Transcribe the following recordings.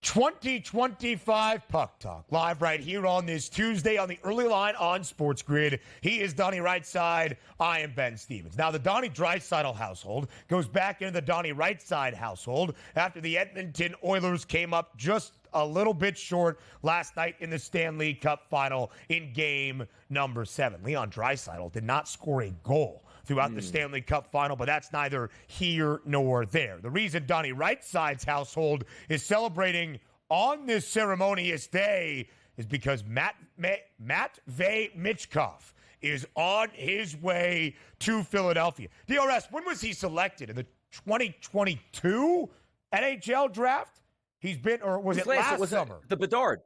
2025 Puck Talk, live right here on this Tuesday on the early line on SportsGrid. He is Donnie Rightside. I am Ben Stevens. Now, the Donnie Draisaitl household goes back into the Donnie Rightside household after the Edmonton Oilers came up just a little bit short last night in the Stanley Cup final in game number 7. Leon Draisaitl did not score a goal throughout the Stanley Cup final, but that's neither here nor there. The reason Donnie Rightside's household is celebrating on this ceremonious day is because Matvei Michkov is on his way to Philadelphia. DRS, when was he selected? In the 2022 NHL draft? He's been, or was it last summer? The Bedard.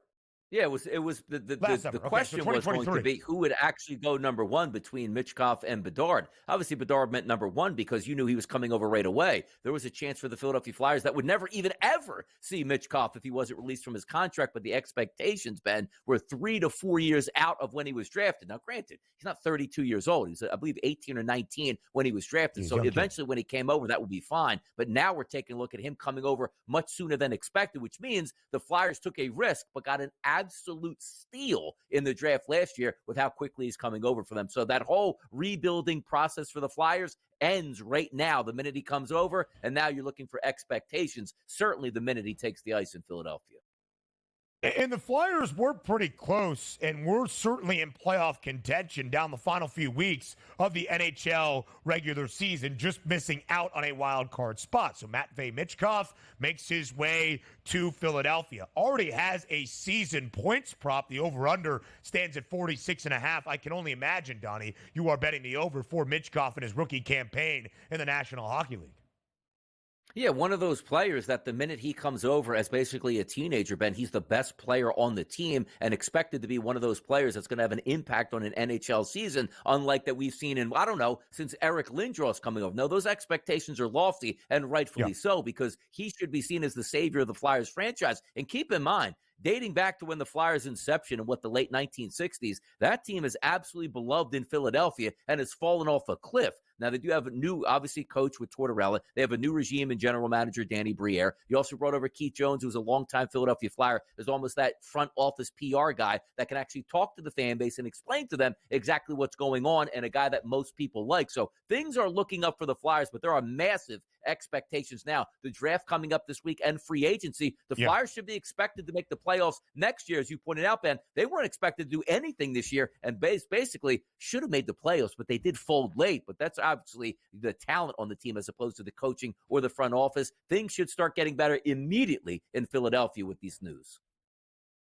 Yeah, it was the question was going to be who would actually go number one between Michkov and Bedard. Obviously, Bedard meant number one because you knew he was coming over right away. There was a chance for the Philadelphia Flyers that would never even ever see Michkov if he wasn't released from his contract. But the expectations, Ben, were 3 to 4 years out of when he was drafted. Now, granted, he's not 32 years old. He was, I believe, 18 or 19 when he was drafted. So eventually when he came over, that would be fine. But now we're taking a look at him coming over much sooner than expected, which means the Flyers took a risk but got an absolute steal in the draft last year with how quickly he's coming over for them. So that whole rebuilding process for the Flyers ends right now the minute he comes over, and now you're looking for expectations, certainly the minute he takes the ice in Philadelphia. And the Flyers were pretty close, and we're certainly in playoff contention down the final few weeks of the NHL regular season, just missing out on a wild card spot. So Matvei Michkov makes his way to Philadelphia. Already has a season points prop. The over-under stands at 46.5. I can only imagine, Donnie, you are betting the over for Michkov in his rookie campaign in the National Hockey League. Yeah, one of those players that the minute he comes over as basically a teenager, Ben, he's the best player on the team and expected to be one of those players that's going to have an impact on an NHL season, unlike that we've seen in, I don't know, since Eric Lindros coming over. No, those expectations are lofty and rightfully so because he should be seen as the savior of the Flyers franchise. And keep in mind, dating back to when the Flyers' inception in the late 1960s, that team is absolutely beloved in Philadelphia and has fallen off a cliff. Now, they do have a new, obviously, coach with Tortorella. They have a new regime and general manager, Danny Briere. You also brought over Keith Jones, who's a longtime Philadelphia Flyer. There's almost that front office PR guy that can actually talk to the fan base and explain to them exactly what's going on, and a guy that most people like. So things are looking up for the Flyers, but there are massive expectations now. The draft coming up this week and free agency. The Flyers should be expected to make the playoffs next year, as you pointed out, Ben. They weren't expected to do anything this year and basically should have made the playoffs, but they did fold late. But that's obviously the talent on the team as opposed to the coaching or the front office. Things should start getting better immediately in Philadelphia with these news.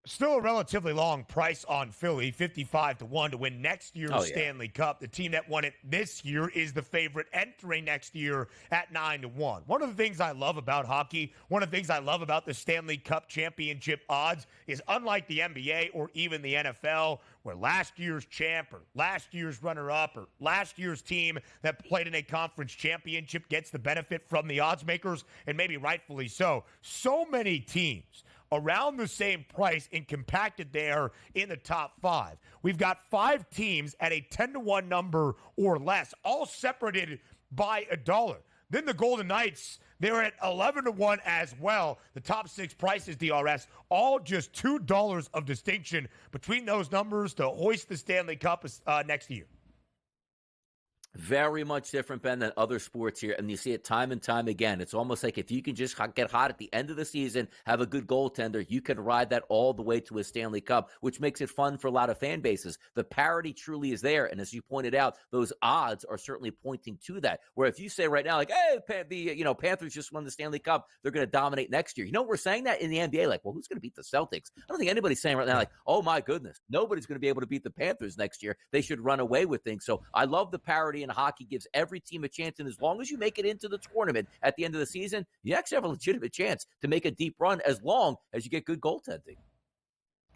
Still a relatively long price on Philly, 55-1 to win next year's Stanley Cup. The team that won it this year is the favorite entering next year at 9-1. One of the things I love about hockey, one of the things I love about the Stanley Cup championship odds is unlike the NBA or even the NFL, where last year's champ or last year's runner-up or last year's team that played in a conference championship gets the benefit from the odds makers, and maybe rightfully so. So many teams around the same price and compacted there in the top 5. We've got 5 teams at a 10-1 number or less, all separated by $1. Then the Golden Knights, they're at 11-1 as well. The top 6 prices, DRS, all just $2 of distinction between those numbers to hoist the Stanley Cup next year. Very much different, Ben, than other sports here, and you see it time and time again. It's almost like if you can just get hot at the end of the season, have a good goaltender, you can ride that all the way to a Stanley Cup, which makes it fun for a lot of fan bases. The parity truly is there, and as you pointed out, those odds are certainly pointing to that. Where if you say right now, like, hey, the Panthers just won the Stanley Cup, they're going to dominate next year. You know what we're saying that in the NBA? Like, well, who's going to beat the Celtics? I don't think anybody's saying right now, like, oh my goodness, nobody's going to be able to beat the Panthers next year. They should run away with things. So I love the parity. And hockey gives every team a chance, and as long as you make it into the tournament at the end of the season, you actually have a legitimate chance to make a deep run as long as you get good goaltending.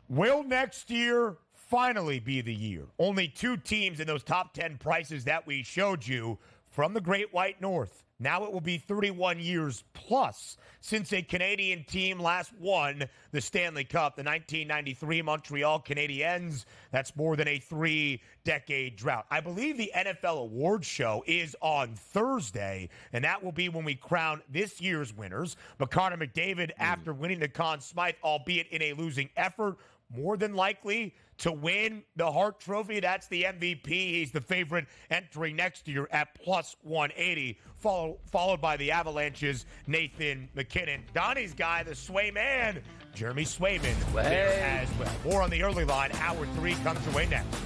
Will next year finally be the year? Only 2 teams in those top 10 prices that we showed you from the Great White North. Now it will be 31 years plus since a Canadian team last won the Stanley Cup, the 1993 Montreal Canadiens. That's more than a 3-decade drought. I believe the NFL Awards show is on Thursday, and that will be when we crown this year's winners. But Connor McDavid, after winning the Conn Smythe, albeit in a losing effort, more than likely to win the Hart Trophy. That's the MVP. He's the favorite entering next year at plus 180, followed by the Avalanche's Nathan MacKinnon. Donnie's guy, the Sway man, Jeremy Swayman, there as well. More on the early line. Hour 3 comes your way next.